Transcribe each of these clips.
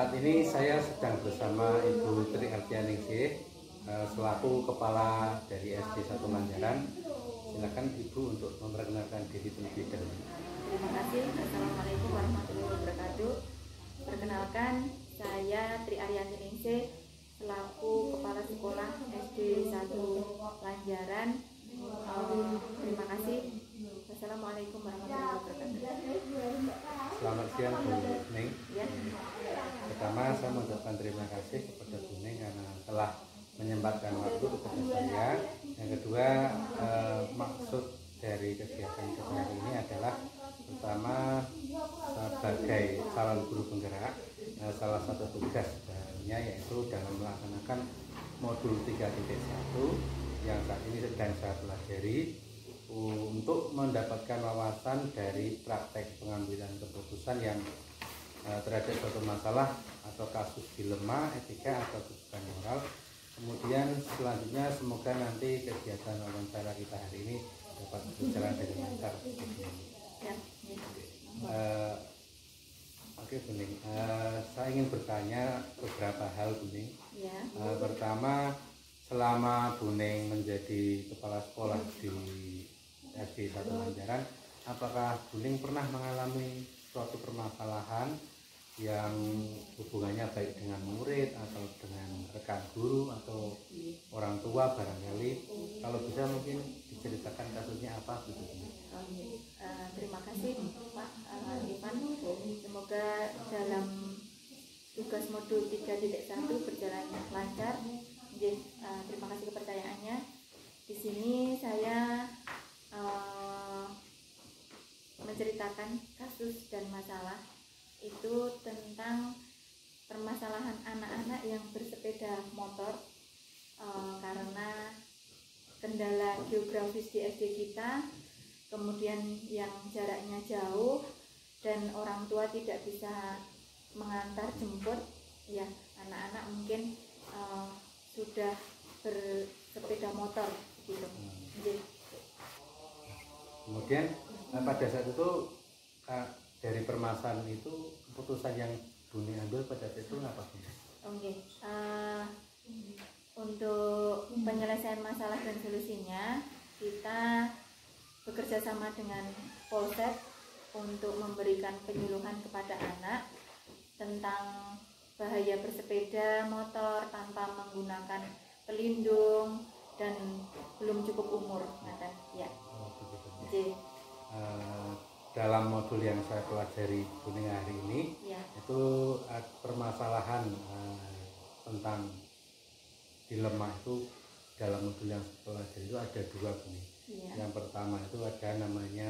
Saat ini saya sedang bersama Ibu Tri Ardianingsih selaku kepala dari SD 1 Lanjaran. Silakan Ibu untuk memperkenalkan diri terlebih dahulu. Terima kasih. Assalamualaikum warahmatullahi wabarakatuh. Perkenalkan, saya Tri Ardianingsih selaku kepala sekolah SD 1 Lanjaran. Terima kasih. Assalamualaikum warahmatullahi wabarakatuh. Selamat siang Bu Ning. Ya. Pertama saya mengucapkan terima kasih kepada Bu Ning karena telah menyempatkan waktu kepada saya. Yang kedua, maksud dari kegiatan kita hari ini adalah pertama sebagai calon guru penggerak, salah satu tugas barunya yaitu dalam melaksanakan modul 3.1 yang saat ini sedang saya pelajari untuk mendapatkan wawasan dari praktek pengambilan keputusan yang terhadap suatu masalah atau kasus dilema, etika atau kebutuhan moral. Kemudian selanjutnya semoga nanti kegiatan wawancara kita hari ini dapat berjalan dengan lancar. Ya. Oke, Bu Ning. Saya ingin bertanya beberapa hal, Bu Ning. Ya. Pertama, selama Bu Ning menjadi kepala sekolah di SD 1 Lanjaran, apakah Bu Ning pernah mengalami suatu permasalahan yang hubungannya baik dengan murid atau dengan rekan guru atau orang tua barangkali? Kalau bisa mungkin diceritakan kasusnya apa gitu. Terima kasih Pak Ivan. Semoga dalam tugas modul 3.1 berjalan lancar. Terima kasih kepercayaannya. Di sini saya menceritakan kasus dan masalah itu tentang permasalahan anak-anak yang bersepeda motor karena kendala geografis di SD kita, kemudian yang jaraknya jauh dan orang tua tidak bisa mengantar jemput, ya anak-anak mungkin sudah bersepeda motor gitu. Kemudian pada saat itu dari permasalahan itu keputusan yang Bu Ning ambil pada saat itu apa? Oke. Untuk penyelesaian masalah dan solusinya kita bekerja sama dengan Polsek untuk memberikan penyuluhan kepada anak tentang bahaya bersepeda motor tanpa menggunakan pelindung dan belum cukup umur, ya. Dalam modul yang saya pelajari Bu Ning hari ini, ya, itu permasalahan tentang dilema itu dalam modul yang saya pelajari itu ada dua, Bu Ning. Ya. Yang pertama itu ada namanya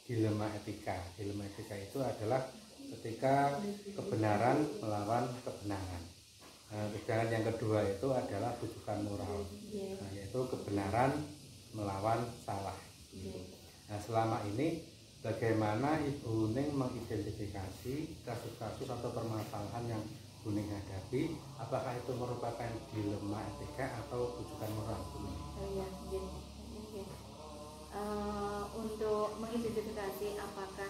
dilema etika. Dilema etika itu adalah ketika kebenaran melawan kebenaran. Sedangkan yang kedua itu adalah rujukan moral, yaitu kebenaran melawan salah. Nah, selama ini bagaimana Ibu Ning mengidentifikasi kasus-kasus atau permasalahan yang Bu Ning hadapi? Apakah itu merupakan dilema etika atau rujukan moral? Untuk mengidentifikasi apakah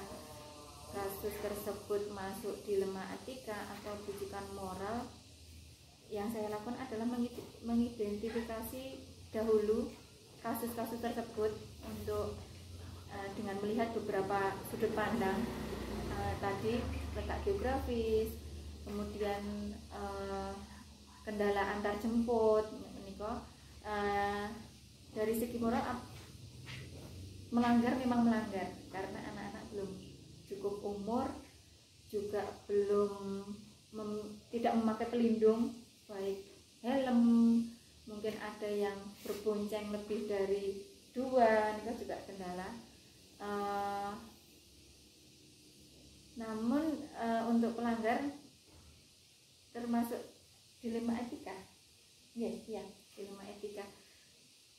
kasus tersebut masuk dilema etika atau rujukan moral, yang saya lakukan adalah mengidentifikasi dahulu kasus-kasus tersebut untuk dengan melihat beberapa sudut pandang, tadi letak geografis, kemudian kendala antar jemput, dari segi moral melanggar memang melanggar karena anak-anak belum cukup umur, juga belum tidak memakai pelindung baik helm, mungkin ada yang berbonceng lebih dari 2, itu juga kendala. Namun untuk pelanggar termasuk dilema etika, ya dilema etika.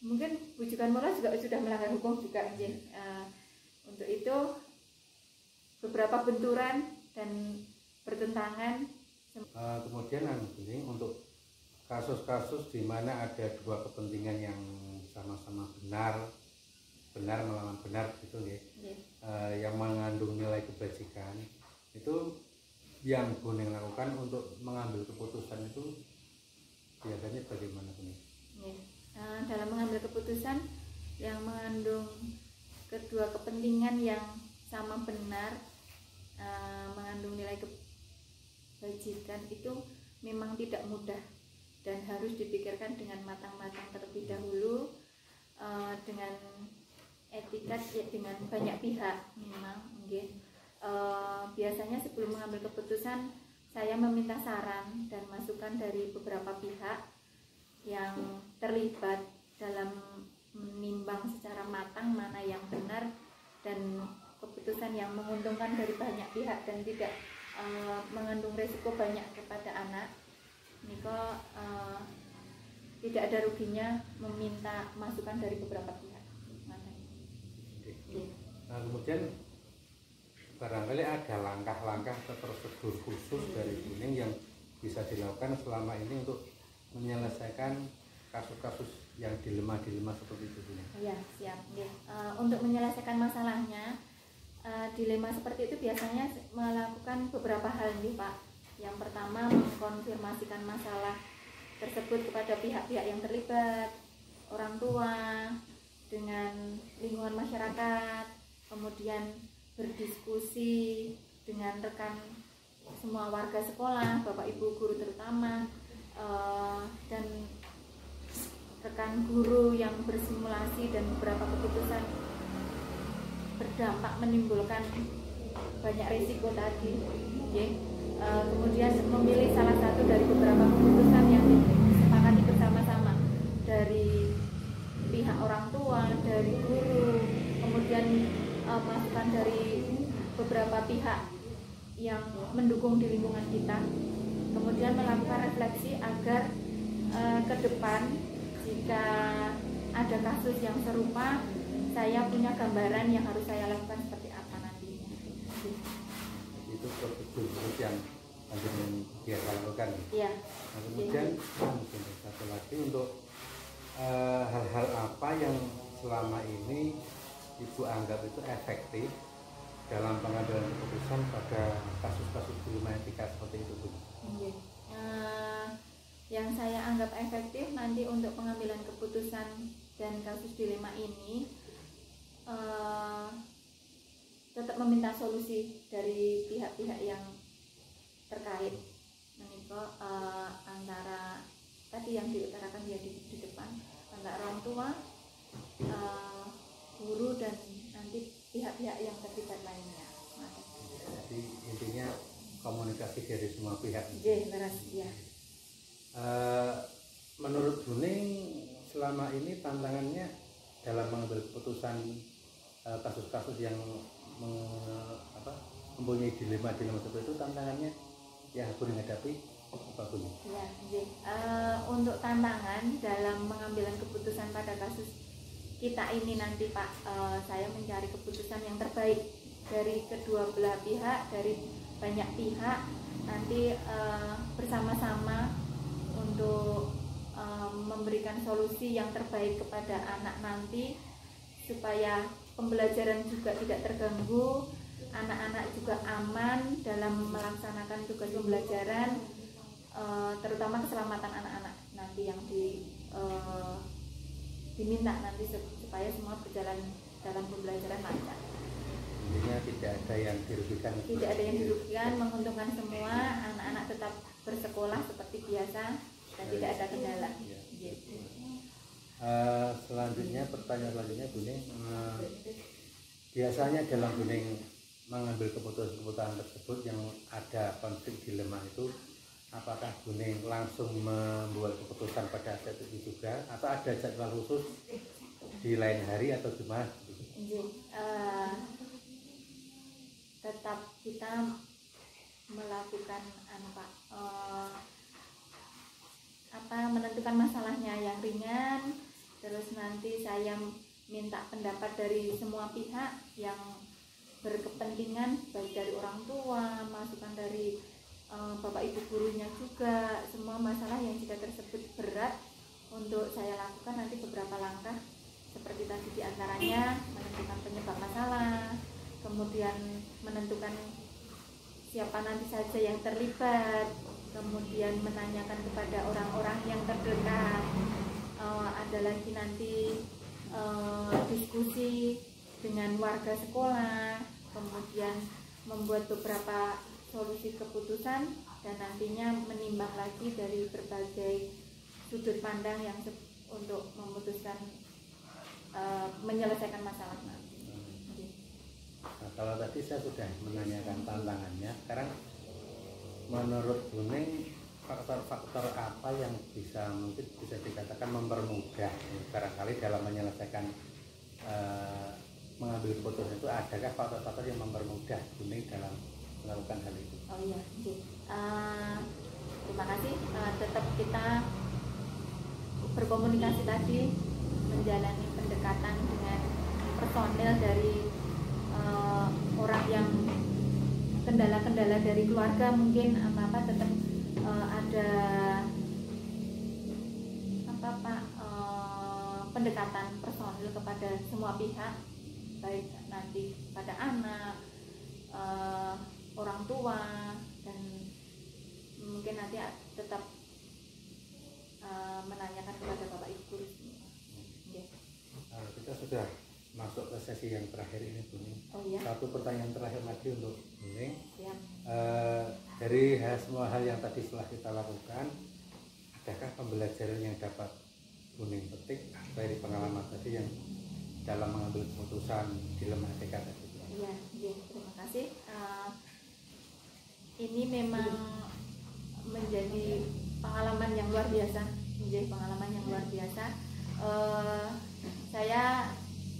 Mungkin rujukan moral juga sudah melanggar hukum juga, untuk itu beberapa benturan dan pertentangan. Kemudian untuk kasus-kasus di mana ada dua kepentingan yang sama-sama benar melawan benar gitu ya, yang mengandung nilai kebajikan, itu yang Buning lakukan untuk mengambil keputusan itu biasanya bagaimana Buning? Dalam mengambil keputusan yang mengandung kedua kepentingan yang sama benar, mengandung nilai kebajikan itu memang tidak mudah dan harus dipikirkan dengan matang-matang terlebih dahulu, dengan etikat ya, dengan banyak pihak memang. Biasanya sebelum mengambil keputusan saya meminta saran dan masukan dari beberapa pihak yang terlibat dalam menimbang secara matang mana yang benar dan keputusan yang menguntungkan dari banyak pihak dan tidak mengandung resiko banyak kepada anak. Niko tidak ada ruginya meminta masukan dari beberapa pihak. Nah, kemudian barangkali ada langkah-langkah atau prosedur khusus dari Buning yang bisa dilakukan selama ini untuk menyelesaikan kasus-kasus yang dilema-dilema seperti itu Buning. Iya, siap. Untuk menyelesaikan masalahnya, dilema seperti itu biasanya melakukan beberapa hal nih Pak. Yang pertama, mengkonfirmasikan masalah tersebut kepada pihak-pihak yang terlibat, orang tua, dengan lingkungan masyarakat, kemudian berdiskusi dengan rekan semua warga sekolah, bapak ibu guru terutama, dan rekan guru yang bersimulasi dan beberapa keputusan berdampak menimbulkan banyak risiko tadi. Kemudian memilih salah satu dari beberapa keputusan yang disepakati bersama-sama dari pihak orang tua, dari guru, kemudian masukan dari beberapa pihak yang mendukung di lingkungan kita. Kemudian melakukan refleksi agar ke depan jika ada kasus yang serupa, saya punya gambaran yang harus saya lakukan seperti apa nantinya. Itu prosedur yang biasa lakukan. Iya. Nah, kemudian mungkin satu lagi untuk hal-hal apa yang selama ini Ibu anggap itu efektif dalam pengambilan keputusan pada kasus-kasus dilema etika seperti itu Bu? Yang saya anggap efektif nanti untuk pengambilan keputusan dan kasus dilema ini, tetap meminta solusi dari pihak-pihak yang terkait. Menikah antara tadi yang diutarakan dia di depan, antara orang tua, guru, dan nanti pihak-pihak yang terlibat lainnya. Jadi intinya komunikasi dari semua pihak. Ya. Menurut Buning selama ini tantangannya dalam mengambil keputusan kasus-kasus yang mempunyai dilema-dilema seperti itu, tantangannya yang Buning hadapi apa Buning? Ya, untuk tantangan dalam pengambilan keputusan pada kasus kita ini nanti Pak, saya mencari keputusan yang terbaik dari kedua belah pihak, dari banyak pihak, nanti bersama-sama untuk memberikan solusi yang terbaik kepada anak nanti, supaya pembelajaran juga tidak terganggu, anak-anak juga aman dalam melaksanakan tugas pembelajaran, terutama keselamatan anak-anak nanti yang diminta nanti supaya semua berjalan dalam pembelajaran lancar. Intinya tidak ada yang dirugikan. Tidak ada yang dirugikan, menguntungkan semua, anak-anak tetap bersekolah seperti biasa dan tidak ada kendala. Ya. Selanjutnya, pertanyaan selanjutnya Buning, biasanya dalam Buning mengambil keputusan tersebut yang ada konflik dilema itu, apakah Buning langsung membuat keputusan pada saat itu juga, atau ada jadwal khusus di lain hari atau gimana? Tetap kita melakukan menentukan masalahnya yang ringan, terus nanti saya minta pendapat dari semua pihak yang berkepentingan, baik dari orang tua, masukan dari bapak ibu gurunya juga. Semua masalah yang jika tersebut berat untuk saya lakukan nanti beberapa langkah seperti tadi, diantaranya menentukan penyebab masalah, kemudian menentukan siapa nanti saja yang terlibat, kemudian menanyakan kepada orang-orang yang terdekat. Ada lagi nanti diskusi dengan warga sekolah, kemudian membuat beberapa solusi keputusan, dan nantinya menimbang lagi dari berbagai sudut pandang yang untuk memutuskan menyelesaikan masalah. Nah, kalau tadi saya sudah menanyakan tantangannya, sekarang menurut Buning faktor-faktor apa yang mungkin bisa dikatakan mempermudah barangkali dalam menyelesaikan mengambil keputusan itu, adakah faktor-faktor yang mempermudah Buning dalam melakukan hal itu? Oh iya, terima kasih. Tetap kita berkomunikasi tadi, menjalani pendekatan dengan personel dari orang yang kendala-kendala dari keluarga, mungkin apa-apa tetap ada pendekatan personil kepada semua pihak, baik nanti pada anak, orang tua, dan mungkin nanti tetap menanyakan kepada Bapak Ibu guru. Kita sudah masuk ke sesi yang terakhir ini, Buning. Oh, iya? Satu pertanyaan terakhir lagi untuk Buning. Ya. Dari semua hal yang tadi telah kita lakukan, adakah pembelajaran yang dapat Buning petik dari pengalaman tadi yang dalam mengambil keputusan dilema etika tadi? Iya, terima kasih. Ini memang menjadi pengalaman yang luar biasa, saya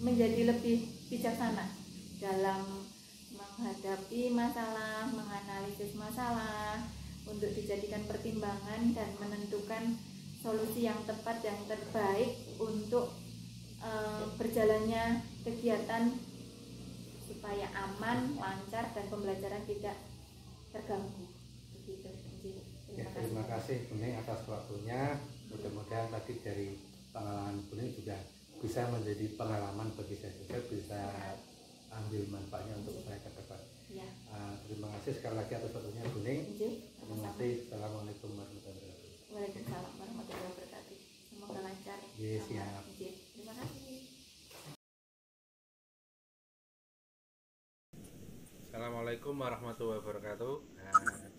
menjadi lebih bijaksana dalam menghadapi masalah, menganalisis masalah untuk dijadikan pertimbangan dan menentukan solusi yang tepat, yang terbaik untuk berjalannya kegiatan supaya aman, lancar, dan pembelajaran tidak terganggu. Begitu. Terima kasih Buning atas waktunya. Mudah-mudahan tadi dari pengalaman Buning juga bisa menjadi pengalaman bagi saya juga, bisa ambil manfaatnya untuk saya ke depan. Ya. Terima kasih sekali lagi atas waktunya Buning. Terima kasih. Assalamualaikum warahmatullahi wabarakatuh. Waalaikumsalam warahmatullahi wabarakatuh. Semoga lancar. Siap. Terima kasih. Assalamualaikum warahmatullahi wabarakatuh.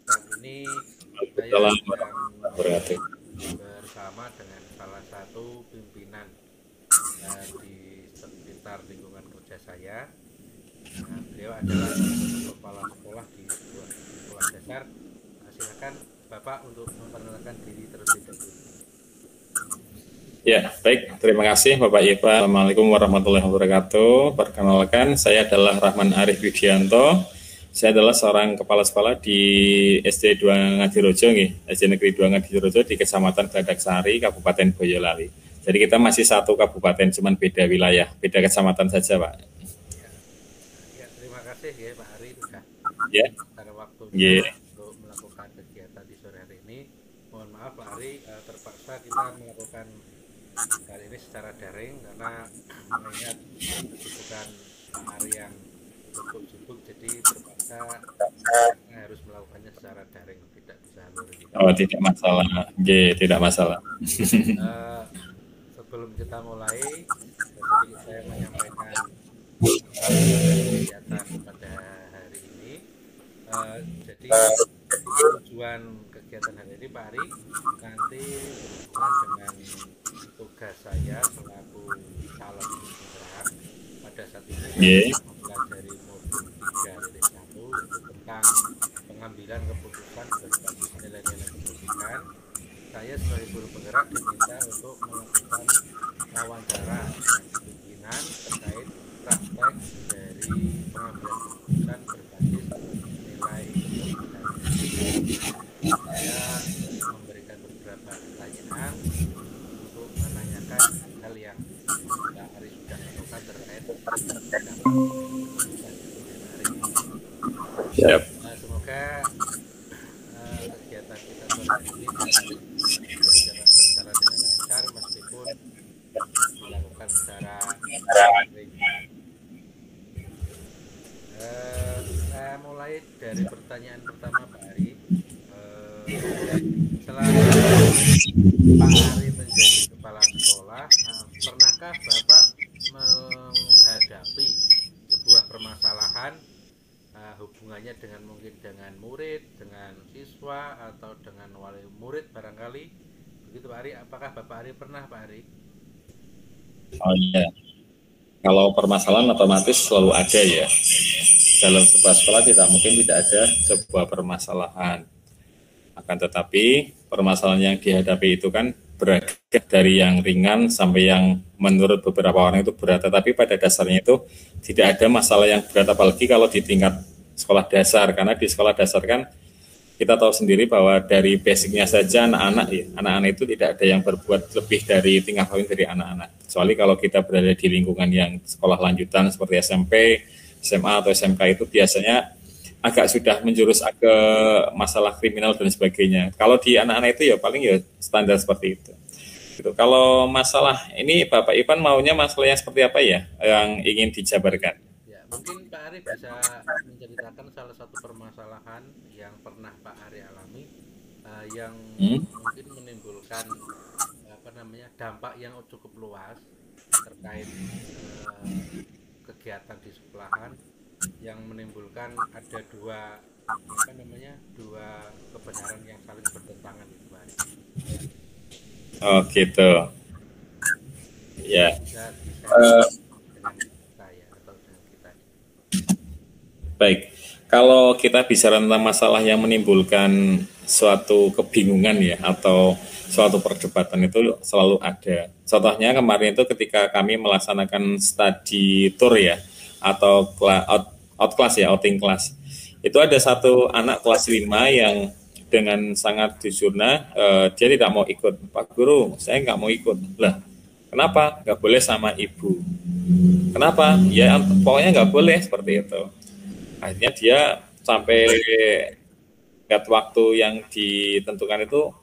Saat ini saya sedang bersama dengan salah satu pimpinan di sekitar lingkungan kerja saya. Beliau adalah kepala sekolah di sebuah sekolah dasar. Silakan Bapak untuk memperkenalkan diri terlebih dahulu. Ya, baik. Terima kasih Bapak Ipa. Assalamualaikum warahmatullahi wabarakatuh. Perkenalkan, saya adalah Rahman Arif Widianto. Saya adalah seorang kepala sekolah di SD 2 Ngadirojo, SD Negeri 2 Ngadirojo di Kecamatan Gladaksari, Kabupaten Boyolali. Jadi kita masih satu kabupaten, cuman beda wilayah, beda kecamatan saja, Pak. Ya, terima kasih ya Pak Ari sudah pada waktunya untuk melakukan kegiatan di sore hari ini. Mohon maaf Pak Ari, terpaksa kita melakukan kali ini secara daring karena mengingat kesibukan Pak Ari yang cukup sibuk, jadi terpaksa harus melakukannya secara daring, tidak bisa luring. Oh, tidak masalah. Tidak masalah. Sebelum kita mulai, sedikit saya menyampaikan kegiatan pada hari ini. Jadi tujuan kegiatan hari ini Pak Ari nanti berhubungan dengan tugas saya selaku calon penggerak pada saat ini mempelajari modul 3.1 itu tentang pengambilan keputusan berbasis nilai-nilai pendidikan. Saya sebagai guru penggerak diminta untuk melakukan wawancara dengan pimpinan terkait praktek dari pengambilan keputusan berbasis nilai pendidikan. Saya memberikan beberapa pertanyaan untuk menanyakan hal yang Pak Ari sudah lakukan terkait dengan keputusan hari ini. Siap. Semoga kegiatan kita sore ini berjalan dengan lancar meskipun dilakukan secara daring. Saya mulai terkait dari pertanyaan pertama Pak Ari, setelah Pak Ari menjadi kepala sekolah, pernahkah Bapak menghadapi sebuah permasalahan hubungannya dengan mungkin dengan murid, dengan siswa atau dengan wali murid barangkali begitu Pak Ari? Apakah Bapak Ari pernah Pak Ari? Oh iya, kalau permasalahan otomatis selalu ada ya. Dalam sebuah sekolah tidak mungkin tidak ada sebuah permasalahan. Akan tetapi permasalahan yang dihadapi itu kan beragam, dari yang ringan sampai yang menurut beberapa orang itu berat. Tetapi pada dasarnya itu tidak ada masalah yang berat, apalagi kalau di tingkat sekolah dasar. Karena di sekolah dasar kan kita tahu sendiri bahwa dari basicnya saja anak-anak itu tidak ada yang berbuat lebih dari tingkah laku dari anak-anak. Kecuali kalau kita berada di lingkungan yang sekolah lanjutan seperti SMP, SMA atau SMK, itu biasanya agak sudah menjurus ke masalah kriminal dan sebagainya. Kalau di anak-anak itu ya paling ya standar seperti itu. Gitu. Kalau masalah ini Bapak Ivan maunya masalahnya seperti apa ya yang ingin dijabarkan? Ya, mungkin Pak Ari bisa menceritakan salah satu permasalahan yang pernah Pak Ari alami yang mungkin menimbulkan dampak yang cukup luas terkait kegiatan di sekolahan, yang menimbulkan ada dua kebenaran yang saling bertentangan itu Pak Ari. Oh gitu. Ya. Baik. Kalau kita bicara tentang masalah yang menimbulkan suatu kebingungan ya atau suatu perdebatan itu selalu ada. Contohnya kemarin itu ketika kami melaksanakan study tour ya atau outing class. Itu ada satu anak kelas 5 yang dengan sangat jujurnya dia tidak mau ikut. Pak Guru, saya nggak mau ikut. Lah, kenapa? Nggak boleh sama ibu. Kenapa? Ya pokoknya nggak boleh seperti itu. Akhirnya dia sampai waktu yang ditentukan itu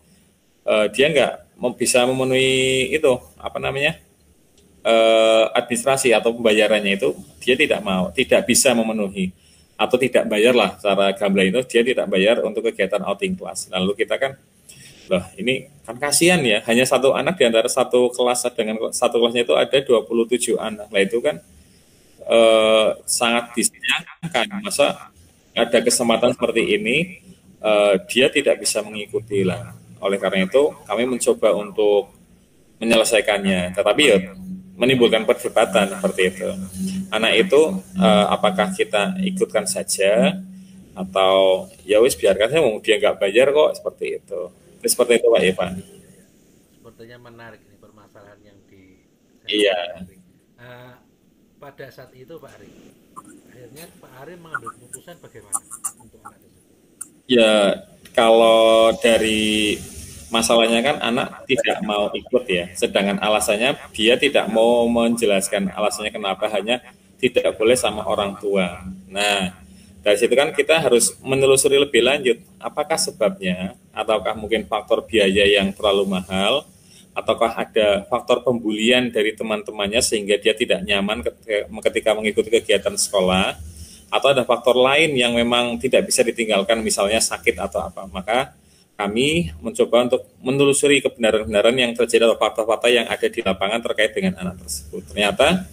dia nggak bisa memenuhi itu administrasi atau pembayarannya itu dia tidak bisa memenuhi atau tidak bayar lah, secara gamblang itu dia tidak bayar untuk kegiatan outing class. Lalu kita kan, loh ini kan kasihan ya, hanya satu anak di antara satu kelas, dengan satu kelasnya itu ada 27 anak. Nah itu kan sangat disayangkan, masa ada kesempatan seperti ini dia tidak bisa mengikuti lah. Oleh karena itu kami mencoba untuk menyelesaikannya, tetapi ya menimbulkan perdebatan seperti itu. Anak itu apakah kita ikutkan saja atau ya wis biarkan saja, dia nggak bayar kok, seperti itu. Seperti itu Pak Ivan. Sepertinya menarik ini permasalahan yang di. Iya. Pada saat itu Pak Ari, akhirnya Pak Ari mengambil keputusan bagaimana untuk anak tersebut? Ya kalau dari masalahnya kan anak tidak mau ikut ya, sedangkan alasannya dia tidak mau menjelaskan alasannya kenapa, hanya tidak boleh sama orang tua. Nah, dari situ kan kita harus menelusuri lebih lanjut, apakah sebabnya, ataukah mungkin faktor biaya yang terlalu mahal, ataukah ada faktor pembulian dari teman-temannya sehingga dia tidak nyaman ketika mengikuti kegiatan sekolah, atau ada faktor lain yang memang tidak bisa ditinggalkan, misalnya sakit atau apa. Maka kami mencoba untuk menelusuri kebenaran-kebenaran yang terjadi atau fakta-fakta yang ada di lapangan terkait dengan anak tersebut. Ternyata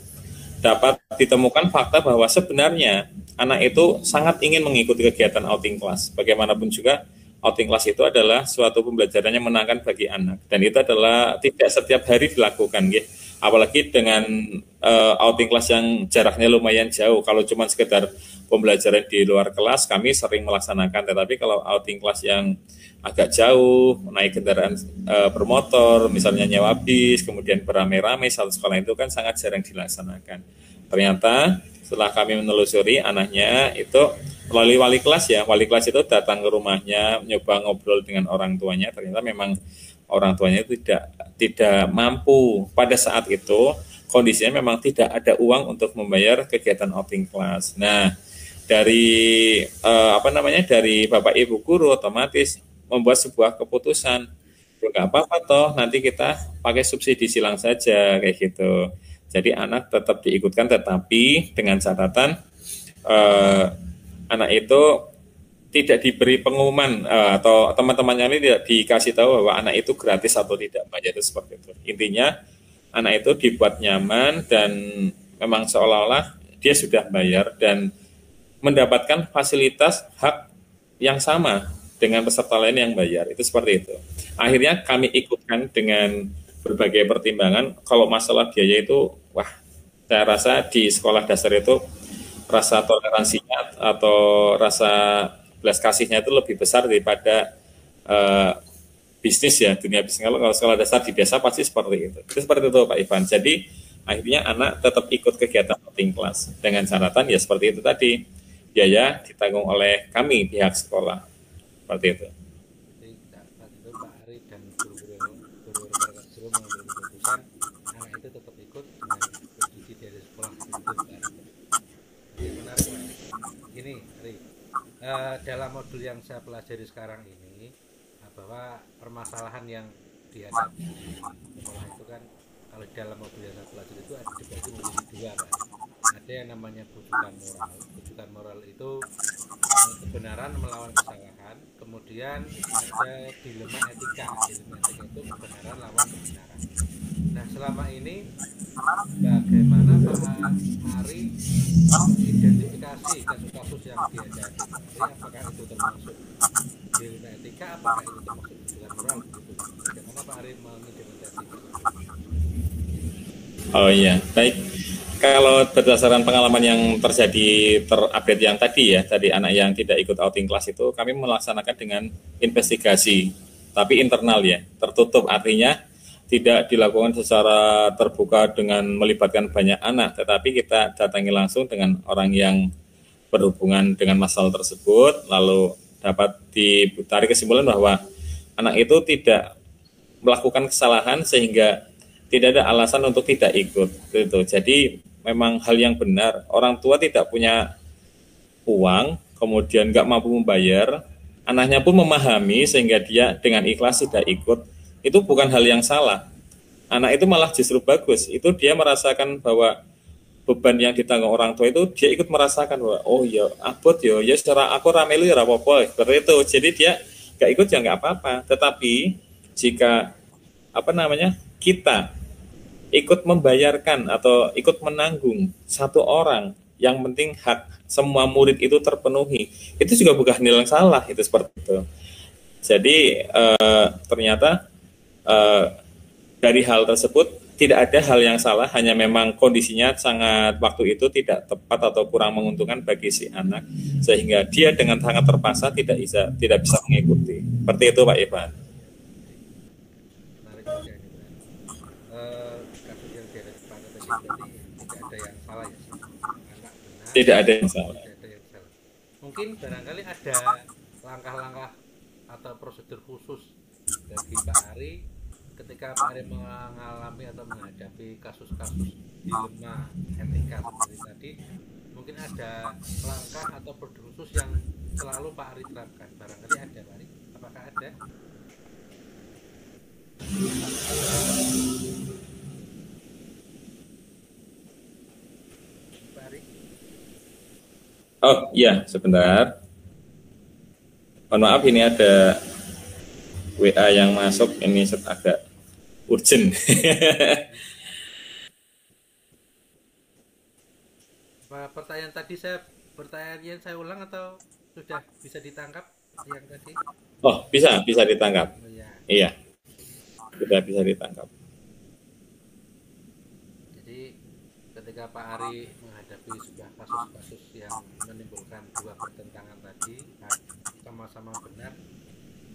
dapat ditemukan fakta bahwa sebenarnya anak itu sangat ingin mengikuti kegiatan outing class. Bagaimanapun juga outing class itu adalah suatu pembelajaran yang menyenangkan bagi anak, dan itu adalah tidak setiap hari dilakukan, gitu. Apalagi dengan outing class yang jaraknya lumayan jauh. Kalau cuma sekedar pembelajaran di luar kelas kami sering melaksanakan, tetapi kalau outing class yang agak jauh, naik kendaraan bermotor, misalnya nyewa bis, kemudian beramai-ramai satu sekolah, itu kan sangat jarang dilaksanakan. Ternyata setelah kami menelusuri, anaknya itu melalui wali kelas ya, wali kelas itu datang ke rumahnya, nyoba ngobrol dengan orang tuanya, ternyata memang orang tuanya tidak mampu pada saat itu, kondisinya memang tidak ada uang untuk membayar kegiatan outing class. Nah, dari dari Bapak Ibu guru otomatis membuat sebuah keputusan, nggak apa-apa toh, nanti kita pakai subsidi silang saja, kayak gitu. Jadi anak tetap diikutkan, tetapi dengan catatan anak itu tidak diberi pengumuman atau teman-temannya ini tidak dikasih tahu bahwa anak itu gratis atau tidak, Mbak. Jadi seperti itu. Intinya anak itu dibuat nyaman dan memang seolah-olah dia sudah bayar dan mendapatkan fasilitas hak yang sama dengan peserta lain yang bayar. Itu seperti itu. Akhirnya kami ikutkan dengan berbagai pertimbangan. Kalau masalah biaya itu, wah, saya rasa di sekolah dasar itu rasa toleransinya atau rasa belas kasihnya itu lebih besar daripada bisnis ya, dunia bisnis. Kalau sekolah dasar di desa pasti seperti itu. Itu seperti itu Pak Ivan. Jadi akhirnya anak tetap ikut kegiatan outing kelas dengan catatan ya seperti itu tadi, biaya ditanggung oleh kami pihak sekolah. Seperti itu. Jadi saat itu Pak Ari dan guru-guru tersebut mengambil keputusan anak itu tetap ikut dengan subsidi dari sekolah itu Pak Ari. Jadi menarik Pak. Gini Ari, dalam modul yang saya pelajari sekarang ini bahwa permasalahan yang dihadapi di sekolah itu kan, kalau di dalam modul yang saya pelajari itu ada dibagi menjadi dua kan. Ada yang namanya bujukan moral. Bujukan moral itu kebenaran melawan kesalahan. Kemudian ada dilema etika. Dilema etika itu kebenaran lawan kebenaran. Nah selama ini bagaimana Pak Ari identifikasi kasus-kasus yang dihadapi? Apakah itu termasuk dilema etika? Apakah itu termasuk bujukan moral? Begitu. Bagaimana Pak Ari mengidentifikasi? Oh iya, baik. Kalau berdasarkan pengalaman yang terjadi terupdate yang tadi ya, tadi anak yang tidak ikut outing kelas itu, kami melaksanakan dengan investigasi, tapi internal ya, tertutup, artinya tidak dilakukan secara terbuka dengan melibatkan banyak anak, tetapi kita datangi langsung dengan orang yang berhubungan dengan masalah tersebut, lalu dapat ditarik kesimpulan bahwa anak itu tidak melakukan kesalahan sehingga tidak ada alasan untuk tidak ikut. Gitu. Jadi memang hal yang benar, orang tua tidak punya uang, kemudian nggak mampu membayar, anaknya pun memahami sehingga dia dengan ikhlas tidak ikut, itu bukan hal yang salah. Anak itu malah justru bagus, itu dia merasakan bahwa beban yang ditanggung orang tua itu dia ikut merasakan bahwa oh ya abot ya secara aku ramelu ya apa-apa, seperti itu. Jadi dia nggak ikut ya nggak apa-apa. Tetapi jika kita ikut membayarkan atau ikut menanggung satu orang, yang penting hak semua murid itu terpenuhi, itu juga bukan hal yang salah, itu seperti itu. Jadi ternyata dari hal tersebut tidak ada hal yang salah, hanya memang kondisinya sangat waktu itu tidak tepat atau kurang menguntungkan bagi si anak, sehingga dia dengan sangat terpaksa tidak bisa mengikuti. Seperti itu Pak Ivan. Tidak ada yang salah. Mungkin barangkali ada langkah-langkah atau prosedur khusus bagi Pak Ari ketika Pak Ari mengalami atau menghadapi kasus-kasus dilema etika seperti tadi. Mungkin ada langkah atau prosedur khusus yang selalu Pak Ari terapkan. Barangkali ada Pak Ari. Apakah ada? Oh iya, sebentar. Mohon maaf, ini ada WA yang masuk, ini agak urgent. Pertanyaan tadi pertanyaan saya ulang atau sudah bisa ditangkap yang tadi? Oh, bisa ditangkap. Oh, ya. Iya. Sudah bisa ditangkap. Jadi ketika Pak Ari menghadapi sebuah kasus-kasus yang menimbulkan dua pertentangan tadi, sama-sama benar,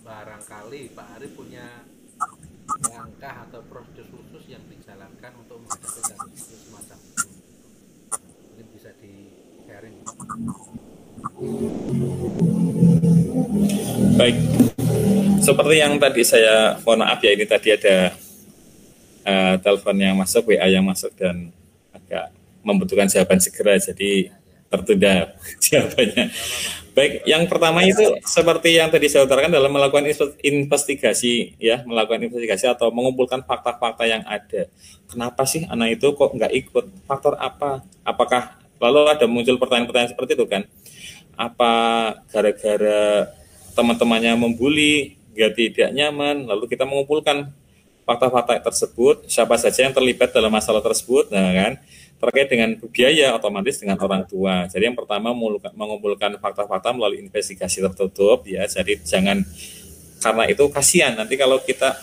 barangkali Pak Ari punya langkah atau prosedur khusus yang dijalankan untuk menghadapi kasus semacam itu. Mungkin bisa di-sharing. Baik, seperti yang tadi saya, mohon maaf ya, ini tadi ada telepon yang masuk, WA yang masuk dan agak membutuhkan jawaban segera, jadi tertunda jawabannya. Baik, yang pertama itu seperti yang tadi saya utarakan dalam melakukan investigasi ya, melakukan investigasi atau mengumpulkan fakta-fakta yang ada. Kenapa sih anak itu kok nggak ikut? Faktor apa? Apakah lalu ada muncul pertanyaan-pertanyaan seperti itu kan? apa gara-gara teman-temannya membuli, nggak tidak nyaman, lalu kita mengumpulkan fakta-fakta tersebut, siapa saja yang terlibat dalam masalah tersebut, nah kan, terkait dengan biaya otomatis dengan orang tua. Jadi yang pertama mengumpulkan fakta-fakta melalui investigasi tertutup ya. Jadi jangan, karena itu kasihan nanti kalau kita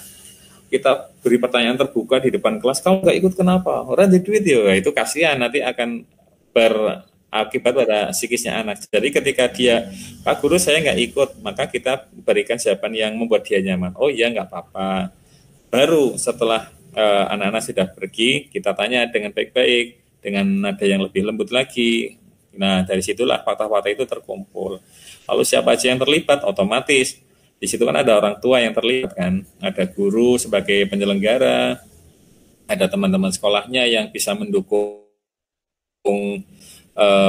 beri pertanyaan terbuka di depan kelas, kamu nggak ikut kenapa? Orang di duit ya, itu kasihan, nanti akan berakibat pada psikisnya anak. Jadi ketika dia, Pak Guru saya nggak ikut, maka kita berikan jawaban yang membuat dia nyaman. Oh iya nggak apa-apa. Baru setelah anak-anak sudah pergi, kita tanya dengan baik-baik, dengan nada yang lebih lembut lagi. Nah, dari situlah fakta-fakta itu terkumpul. Lalu siapa aja yang terlibat? Otomatis di situ kan ada orang tua yang terlibat kan, ada guru sebagai penyelenggara, ada teman-teman sekolahnya yang bisa mendukung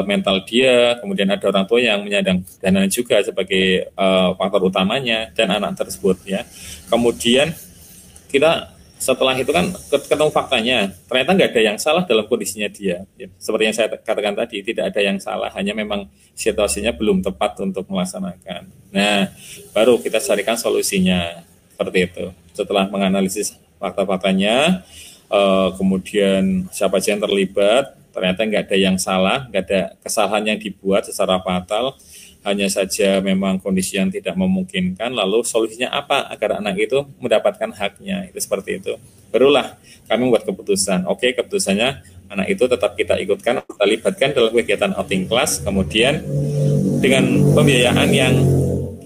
mental dia, kemudian ada orang tua yang menyandang dana juga sebagai faktor utamanya, dan anak tersebut ya. Kemudian kita setelah itu kan ketemu faktanya, ternyata nggak ada yang salah dalam kondisinya dia. Ya, seperti yang saya katakan tadi, tidak ada yang salah, hanya memang situasinya belum tepat untuk melaksanakan. Nah, baru kita carikan solusinya seperti itu. Setelah menganalisis fakta-faktanya, kemudian siapa saja yang terlibat, ternyata nggak ada yang salah, nggak ada kesalahan yang dibuat secara fatal, hanya saja memang kondisi yang tidak memungkinkan, lalu solusinya apa agar anak itu mendapatkan haknya, itu seperti itu. Barulah kami membuat keputusan, oke, keputusannya anak itu tetap kita ikutkan, kita libatkan dalam kegiatan outing class, kemudian dengan pembiayaan yang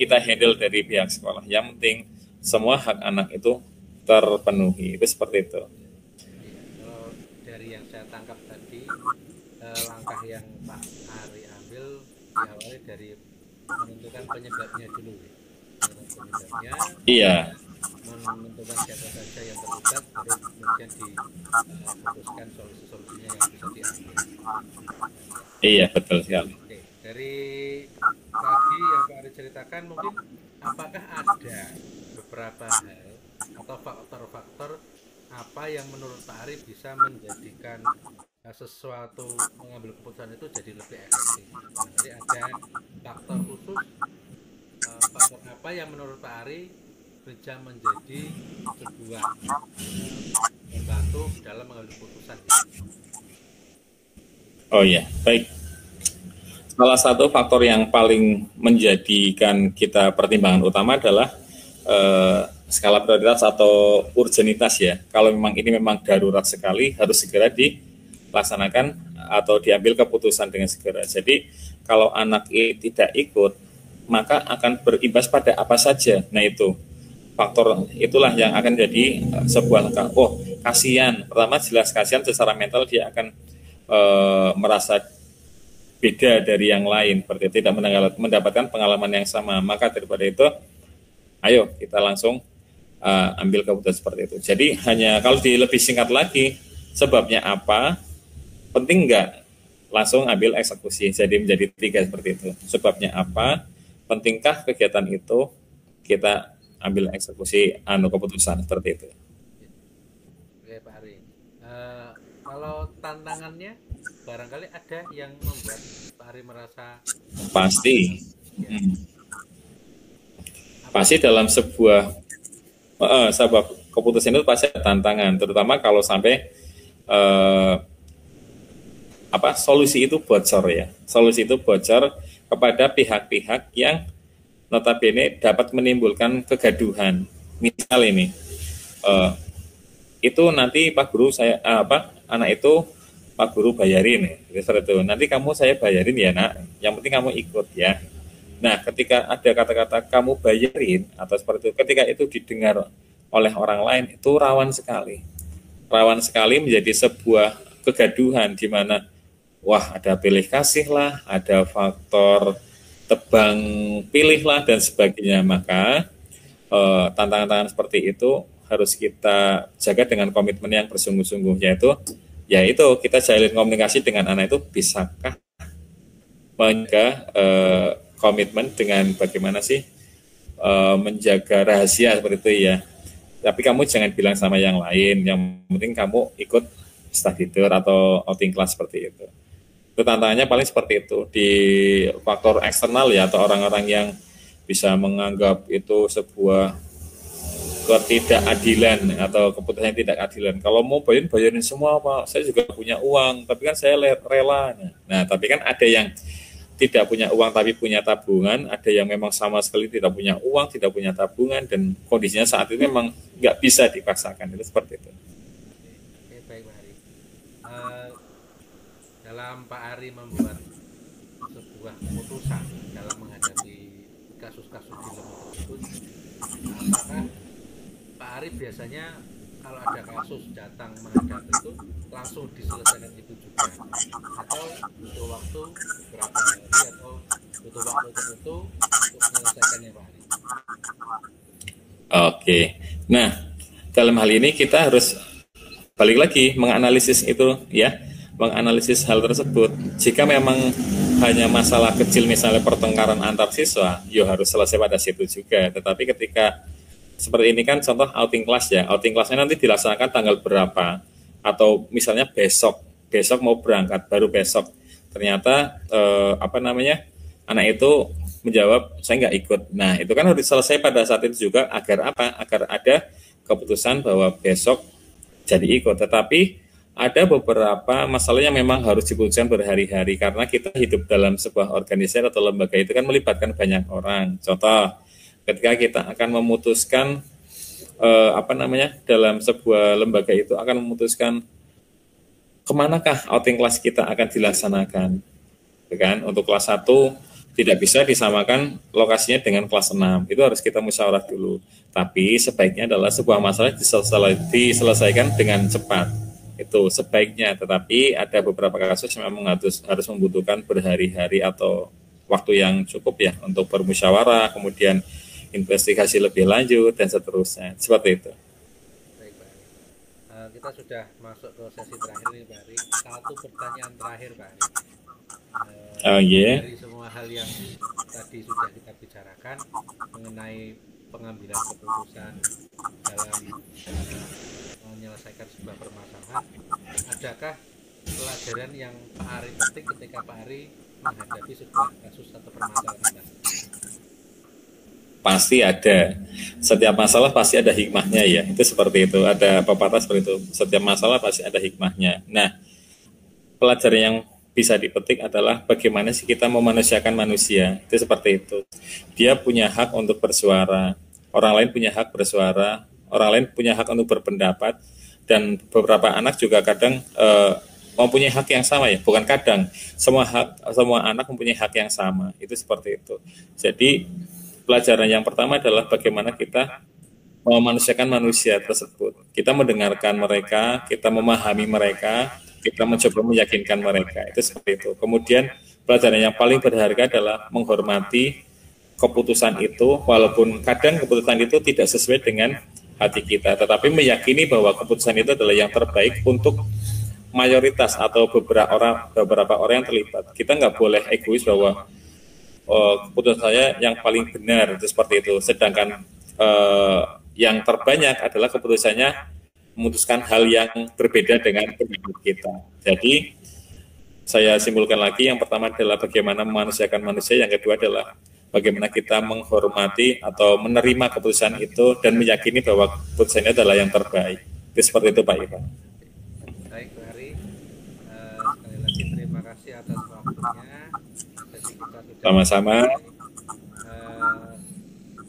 kita handle dari pihak sekolah, yang penting semua hak anak itu terpenuhi, itu seperti itu. Kalau dari yang saya tangkap tadi, langkah yang Pak Ari ambil diawali dari menentukan penyebabnya dulu, penyebabnya, iya, menentukan siapa saja yang terlibat, baru kemudian difokuskan solusi-solusinya yang bisa diambil. Iya betul sekali. Oke, dari tadi yang Pak Ari ceritakan, mungkin apakah ada beberapa hal atau faktor-faktor apa yang menurut Pak Ari bisa menjadikan sesuatu mengambil keputusan itu jadi lebih efektif? Jadi ada faktor khusus, faktor apa yang menurut Pak Ari bisa menjadi sebuah membantu dalam mengambil keputusan? Oh iya, baik. Salah satu faktor yang paling menjadikan kita pertimbangan utama adalah skala prioritas atau urgenitas ya. Kalau memang ini memang darurat sekali, harus segera dilaksanakan atau diambil keputusan dengan segera. Jadi kalau anak tidak ikut, maka akan berimbas pada apa saja. Nah itu faktor itulah yang akan jadi sebuah langkah. Oh kasihan, pertama jelas kasihan secara mental, dia akan merasa beda dari yang lain, berarti tidak mendapatkan pengalaman yang sama. Maka daripada itu, ayo kita langsung ambil keputusan seperti itu. Jadi hanya kalau lebih singkat lagi, sebabnya apa, penting enggak, langsung ambil eksekusi. Jadi menjadi 3 seperti itu. Sebabnya apa, pentingkah kegiatan itu, kita ambil eksekusi keputusan seperti itu. Oke Pak Ari, kalau tantangannya barangkali ada yang membuat Pak Ari merasa pasti pasti dalam sebuah keputusan itu pasti ada tantangan, terutama kalau sampai solusi itu bocor ya. Solusi itu bocor kepada pihak-pihak yang notabene dapat menimbulkan kegaduhan. Misal ini, itu nanti Pak Guru anak itu Pak Guru bayarin, seperti itu. Nanti kamu saya bayarin ya nak, yang penting kamu ikut ya. Nah, ketika ada kata-kata kamu bayarin atau seperti itu, ketika itu didengar oleh orang lain, itu rawan sekali menjadi sebuah kegaduhan di mana wah ada pilih kasih lah, ada faktor tebang pilih lah dan sebagainya. Maka tantangan-tantangan seperti itu harus kita jaga dengan komitmen yang bersungguh-sungguh, yaitu kita jalin komunikasi dengan anak itu, bisakah menjaga komitmen dengan bagaimana sih menjaga rahasia seperti itu ya. Tapi kamu jangan bilang sama yang lain, yang penting kamu ikut study tour atau outing class seperti itu. Itu tantangannya paling seperti itu di faktor eksternal ya, atau orang-orang yang bisa menganggap itu sebuah ketidakadilan atau keputusan yang tidak adilan. Kalau mau bayarin semua Pak, saya juga punya uang, tapi kan saya rela. Nah, tapi kan ada yang tidak punya uang tapi punya tabungan, ada yang memang sama sekali tidak punya uang, tidak punya tabungan, dan kondisinya saat itu memang nggak bisa dipaksakan. Itu seperti itu. Oke, baik Pak Ari. Dalam Pak Ari membuat sebuah keputusan dalam menghadapi kasus-kasus dilema tersebut, apakah Pak Ari biasanya kalau ada kasus datang menghadap itu langsung diselesaikan itu juga, atau butuh waktu berapa hari atau butuh waktu tertentu untuk menyelesaikannya Pak Ari? Oke, nah dalam hal ini kita harus balik lagi menganalisis itu ya, menganalisis hal tersebut. Jika memang hanya masalah kecil misalnya pertengkaran antar siswa, ya harus selesai pada situ juga. Tetapi ketika seperti ini kan contoh outing class ya, outing classnya nanti dilaksanakan tanggal berapa, atau misalnya besok mau berangkat, baru besok ternyata anak itu menjawab saya nggak ikut. Nah itu kan harus selesai pada saat itu juga, agar apa? Agar ada keputusan bahwa besok jadi ikut. Tetapi ada beberapa masalah yang memang harus diputuskan berhari-hari, karena kita hidup dalam sebuah organisasi atau lembaga itu kan melibatkan banyak orang. Contoh, ketika kita akan memutuskan dalam sebuah lembaga itu akan memutuskan kemanakah outing kelas kita akan dilaksanakan, kan? Untuk kelas 1 tidak bisa disamakan lokasinya dengan kelas 6, itu harus kita musyawarah dulu. Tapi sebaiknya adalah sebuah masalah diselesaikan dengan cepat, itu sebaiknya. Tetapi ada beberapa kasus yang memang harus membutuhkan berhari-hari atau waktu yang cukup ya untuk bermusyawarah, kemudian investigasi lebih lanjut dan seterusnya, seperti itu. Baik Pak Ari, kita sudah masuk ke sesi terakhir nih Pak Ari. Satu pertanyaan terakhir Pak Ari. Dari semua hal yang tadi sudah kita bicarakan mengenai pengambilan keputusan dalam menyelesaikan sebuah permasalahan, adakah pelajaran yang Pak Ari petik ketika Pak Ari menghadapi sebuah kasus atau permasalahan? Pasti ada. Setiap masalah pasti ada hikmahnya ya. Itu seperti itu. Ada pepatah seperti itu. Setiap masalah pasti ada hikmahnya. Nah, pelajaran yang bisa dipetik adalah bagaimana sih kita memanusiakan manusia. Itu seperti itu. Dia punya hak untuk bersuara. Orang lain punya hak bersuara. Orang lain punya hak untuk berpendapat. Dan beberapa anak juga kadang mempunyai hak yang sama ya. Bukan kadang. Semua anak mempunyai hak yang sama. Itu seperti itu. Jadi pelajaran yang pertama adalah bagaimana kita memanusiakan manusia tersebut. Kita mendengarkan mereka, kita memahami mereka, kita mencoba meyakinkan mereka. Itu seperti itu. Kemudian pelajaran yang paling berharga adalah menghormati keputusan itu, walaupun kadang keputusan itu tidak sesuai dengan hati kita, tetapi meyakini bahwa keputusan itu adalah yang terbaik untuk mayoritas atau beberapa orang yang terlibat. Kita nggak boleh egois bahwa keputusan saya yang paling benar, itu seperti itu. Sedangkan yang terbanyak adalah keputusannya memutuskan hal yang berbeda dengan pendapat kita. Jadi saya simpulkan lagi, yang pertama adalah bagaimana memanusiakan manusia, yang kedua adalah bagaimana kita menghormati atau menerima keputusan itu dan meyakini bahwa keputusannya adalah yang terbaik. Itu seperti itu Pak Ivan. Baik Pak Ari, sekali lagi terima kasih atas waktunya. Sama-sama.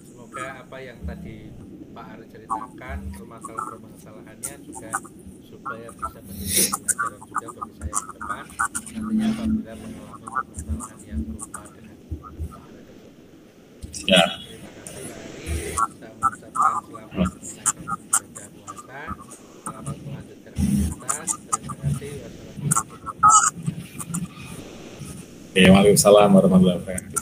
Semoga apa yang tadi Pak Ari ceritakan, permasalahan-permasalahannya juga supaya bisa menjadi pelajaran juga bagi saya ke depan. Nantinya apabila mengalami permasalahan yang berupa dengan Pak Ari tersebut. Ya. Terima kasih Pak Ari. Saya mengucapkan selamat menunaikan ibadah puasa, selamat melanjutkan aktivitas. Terima kasih. Wassalamualaikum warahmatullahi wabarakatuh. Waalaikumsalam warahmatullahi wabarakatuh.